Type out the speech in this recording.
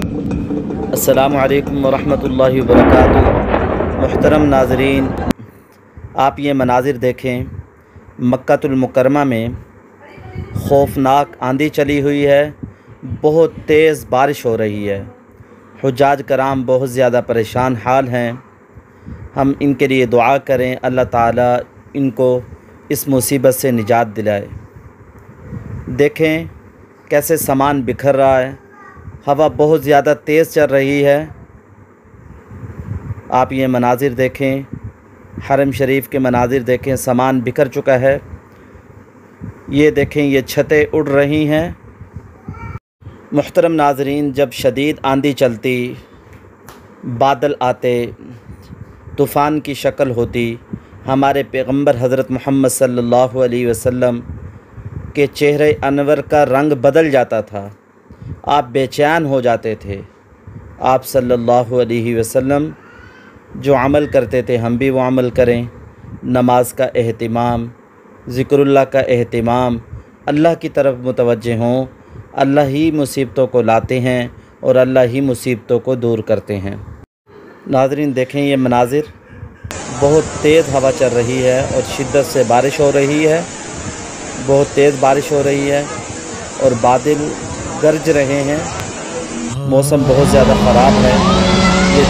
अस्सलामु अलैकुम वरहमतुल्लाहि वबरकातुहू। मुहतरम नाज़रीन, आप ये मनाज़िर देखें। मक्कातुल मुकर्रमा में खौफनाक आंधी चली हुई है, बहुत तेज़ बारिश हो रही है। हुज्जाज कराम बहुत ज़्यादा परेशान हाल हैं। हम इनके लिए दुआ करें, अल्लाह ताला इनको इस मुसीबत से निजात दिलाए। देखें कैसे सामान बिखर रहा है, हवा बहुत ज़्यादा तेज़ चल रही है। आप ये मनाज़िर देखें, हरम शरीफ के मनाज़िर देखें, सामान बिखर चुका है। ये देखें, ये छतें उड़ रही हैं। मुहतरम नाज़रीन, जब शदीद आंधी चलती, बादल आते, तूफ़ान की शक्ल होती, हमारे पैगम्बर हज़रत मोहम्मद सल्लल्लाहु अलैहि वसल्लम के चेहरे अनवर का रंग बदल जाता था। आप बेचैन हो जाते थे। आप सल्लल्लाहु अलैहि वसल्लम जो अमल करते थे, हम भी वो अमल करें। नमाज का एहतिमाम, ज़िक्रुल्लाह का एहतिमाम, अल्लाह की तरफ मुतवज्जे हों। अल्लाह ही मुसीबतों को लाते हैं और अल्लाह ही मुसीबतों को दूर करते हैं। नाज़रीन देखें, ये मनाज़िर, बहुत तेज़ हवा चल रही है और शिद्दत से बारिश हो रही है। बहुत तेज़ बारिश हो रही है और बादल गरज रहे हैं। मौसम बहुत ज़्यादा ख़राब है। ये